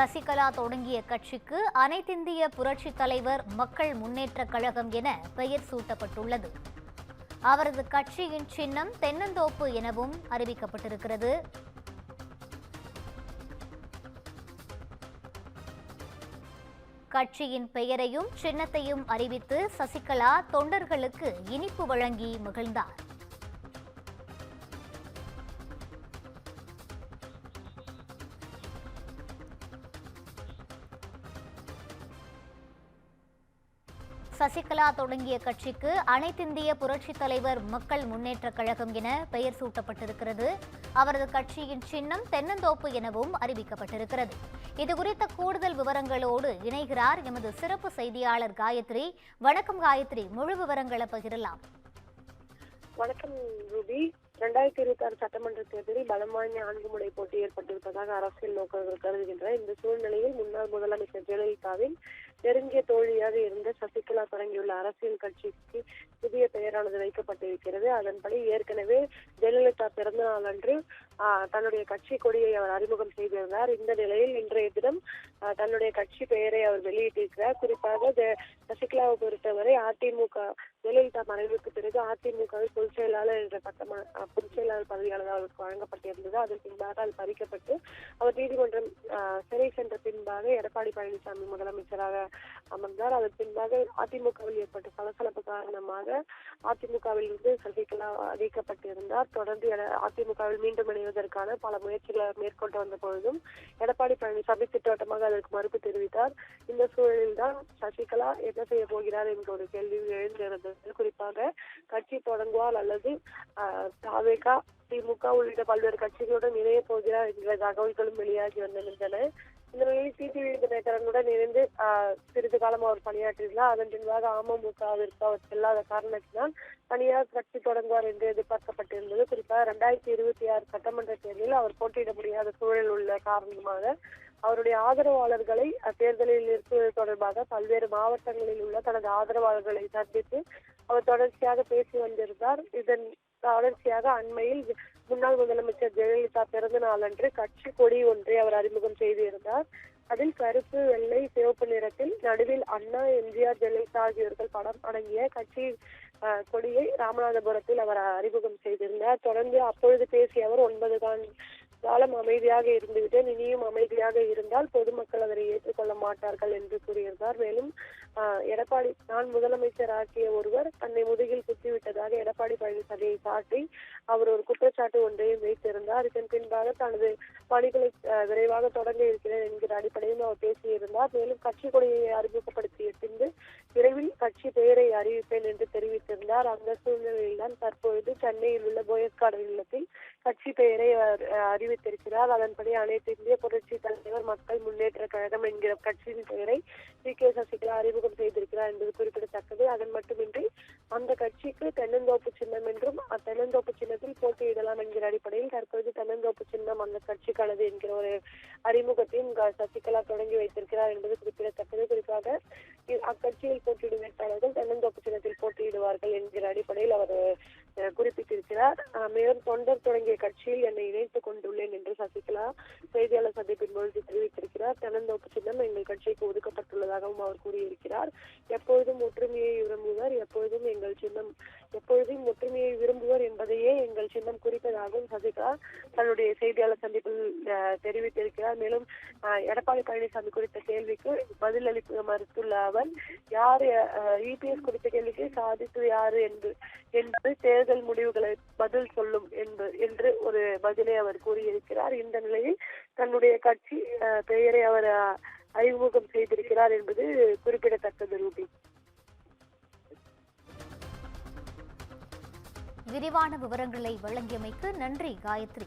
சசிகலா தொடங்கிய கட்சிக்கு அனைத்திந்திய புரட்சித் தலைவர் மக்கள் முன்னேற்றக் கழகம் என பெயர் சூட்டப்பட்டுள்ளது. அவரது கட்சியின் சின்னம் தென்னந்தோப்பு எனவும் அறிவிக்கப்பட்டிருக்கிறது. கட்சியின் பெயரையும் சின்னத்தையும் அறிவித்து சசிகலா தொண்டர்களுக்கு இனிப்பு வழங்கி மகிழ்ந்தார். சசிகலா தொடங்கிய கட்சிக்கு அனைத்திந்திய புரட்சித் தலைவர் மக்கள் முன்னேற்றக் கழகம் என பெயர் சூட்டப்பட்டிருக்கிறது. அவரது கட்சியின் சின்னம் தென்னந்தோப்பு எனவும் அறிவிக்கப்பட்டிருக்கிறது. இதுகுறித்த கூடுதல் விவரங்களோடு இணைகிறார் எமது சிறப்பு செய்தியாளர் காயத்ரி. வணக்கம் காயத்ரி, முழு விவரங்களை பகிரலாம். வணக்கம் ரூபி. 2026 சட்டமன்ற தேர்தலில் பலம் வாய்ந்த 4 முறை போட்டி ஏற்பட்டிருப்பதாக அரசியல் நோக்கர்கள் கருதுகின்றனர். இந்த சூழ்நிலையில் முன்னாள் முதலமைச்சர் ஜெயலலிதாவின் நெருங்கிய தோழியாக இருந்த சசிகலா தொடங்கியுள்ள அரசியல் கட்சிக்கு புதிய பெயரானது வைக்கப்பட்டிருக்கிறது. அதன்படி ஏற்கனவே ஜெயலலிதா பிறந்த நாள் அன்று தன்னுடைய கட்சி கொடியை அவர் அறிமுகம் செய்திருந்தார். இந்த நிலையில் இன்றைய தினம் தன்னுடைய கட்சி பெயரை அவர் வெளியிட்டிருக்கிறார். குறிப்பாக சசிகலாவை பொறுத்தவரை அதிமுக ஜெயலலிதா மறைவுக்கு பிறகு அதிமுகவில் பொதுச் செயலாளர் என்ற பொதுச் செயலாளர் பதவியாளர் அவருக்கு வழங்கப்பட்டிருந்தது. அதன் பின்பாக அது பறிக்கப்பட்டு அவர் நீதிமன்றம் சிறை சென்ற பின்பாக எடப்பாடி பழனிசாமி முதலமைச்சராக அமர்ந்தார். அதன் பின்பாக அதிமுகவில் ஏற்பட்ட சலசலப்பு காரணமாக அதிமுகவில் இருந்து சசிகலா நீக்கப்பட்டிருந்தார். தொடர்ந்து அதிமுகவில் மீண்டும் இணைவதற்கான பல முயற்சிகளை மேற்கொண்டு வந்த பொழுதும் எடப்பாடி பழனிசாமி திட்டவட்டமாக அதற்கு மறுப்பு தெரிவித்தார். இந்த சூழலில்தான் சசிகலா என்ன செய்ய போகிறார் என்ற ஒரு கேள்வி எழுந்திருந்தது. குறிப்பாக கட்சி தொடங்குவார் அல்லது தாவேகா, திமுக உள்ளிட்ட பல்வேறு கட்சிகளுடன் இணைய போகிறார் என்ற தகவல்களும் வெளியாகி வந்திருந்தன. இந்த நிலையில் டிடிவி தினகரனுடன் இணைந்து சிறிது காலம் அவர் பணியாற்றினார். அதன் பின்பாக அமமுகவிற்கு அவர் செல்லாத காரணத்தினால் தனியார் கட்சி தொடங்குவார் என்று எதிர்பார்க்கப்பட்டிருந்தது. குறிப்பாக 2026 சட்டமன்ற தேர்தலில் அவர் போட்டியிட முடியாத சூழல் உள்ள காரணமாக அவருடைய ஆதரவாளர்களை தேர்தலில் நிறுத்துவது தொடர்பாக பல்வேறு மாவட்டங்களில் உள்ள தனது ஆதரவாளர்களை சந்தித்து அவர் தொடர்ச்சியாக பேசி வந்திருந்தார். இதன் தொடர்ச்சியாக அண்மையில் முன்னாள் முதலமைச்சர் ஜெயலலிதா பிறந்த நாளன்று கட்சி கொடி ஒன்றை அவர் அறிமுகம் செய்திருந்தார். அதில் கருப்பு, வெள்ளை, சிவப்பு நிறத்தில் நடுவில் அண்ணா, எம்ஜிஆர், ஜெயலலிதா ஆகியோர்கள் படம் அடங்கிய கட்சி கொடியை ராமநாதபுரத்தில் அவர் அறிமுகம் செய்திருந்தார். தொடர்ந்து அப்பொழுது பேசிய அவர் 9 காலம் அமைதியாக இருந்துவிட்டேன், இனியும் அமைதியாக இருந்தால் பொதுமக்கள் அதனை ஏற்றுக்கொள்ள மாட்டார்கள் என்று கூறியிருந்தார். மேலும் எடப்பாடி நான் முதலமைச்சர் ஆக்கிய ஒருவர் தன்னை முதுகில் குத்திவிட்டதாக எடப்பாடி பழனிசாமியை சாட்டி அவர் ஒரு குற்றச்சாட்டு ஒன்றையும் வைத்திருந்தார். இதன் பின்பாக தனது பணிகளை விரைவாக தொடங்க இருக்கிறேன் என்கிற அடிப்படையில் அவர் பேசியிருந்தார். மேலும் கட்சி கொடியை அறிமுகப்படுத்திய பின்பு விரைவில் கட்சி பெயரை அறிவிப்பேன் என்று தெரிவித்திருந்தார். அந்த சூழ்நிலையில் தான் தற்பொழுது சென்னையில் உள்ள போயஸ்கார்டன் இல்லத்தில் கட்சி பெயரை அறிவித்திருக்கிறார். அதன்படி அனைத்து இந்திய புரட்சி தலைவர் மக்கள் முன்னேற்ற கழகம் என்கிற கட்சியின் பெயரை கே சசிகலா அறிமுகம் செய்திருக்கிறார் என்பது குறிப்பிடத்தக்கது. அதன் மட்டுமின்றி அந்த கட்சிக்கு தென்னந்தோப்பு சின்னம் என்றும் தென்னந்தோப்பு சின்னத்தில் போட்டியிடலாம் என்கிற அடிப்படையில் தற்போது தென்னந்தோப்பு சின்னம் அந்த கட்சிக்கானது என்கிற ஒரு அறிமுகத்தையும் சசிகலா தொடங்கி வைத்திருக்கிறார் என்பது குறிப்பிடத்தக்கது. குறிப்பாக அக்கட்சியில் போட்டியிடும் வேட்பாளர்கள் தென்னந்தோப்பு சின்னத்தில் போட்டியிடுவார்கள் என்கிற அடிப்படையில் அவர் குறிப்பிட்டிருக்கிறார். மேலும் தொண்டர் தொடங்கிய கட்சியில் என்னை இணைத்துக் கொண்டுள்ளேன் என்று சசிகலா செய்தியாளர் சந்திப்பின் பொழுது தெரிவித்திருக்கிறார். தென்னந்தோப்பு சின்னம் எங்கள் கட்சிக்கு ஒதுக்கப்பட்டுள்ளதாகவும் அவர் கூறியிருக்கிறார். எப்பொழுதும் ஒற்றுமையை விரும்புவர், எப்பொழுதும் எங்கள் சின்னம் எப்பொழுதும் ஒற்றுமையை விரும்புவர் என்பதையே எங்கள் சின்னம் குறிப்பதாகவும் சசிகலா தன்னுடைய செய்தியாளர் சந்திப்பில் தெரிவித்திருக்கிறார். மேலும் எடப்பாடி பழனிசாமி குறித்த கேள்விக்கு பதில் அளிக்க மறுத்துள்ள அவர் யார் இபிஎஸ் குறித்த கேள்விக்கு சாதித்து யாரு என்பது தேர்தல் முடிவுகளை பதில் சொல்லும் என்று ஒரு பதிலை அவர் கூறியிருக்கிறார். இந்த நிலையில் தன்னுடைய கட்சி பெயரை அவர் அறிமுகம் செய்திருக்கிறார் என்பது குறிப்பிடத்தக்கது. ரூபி, விரிவான விவரங்களை வழங்கியமைக்கு நன்றி காயத்ரி.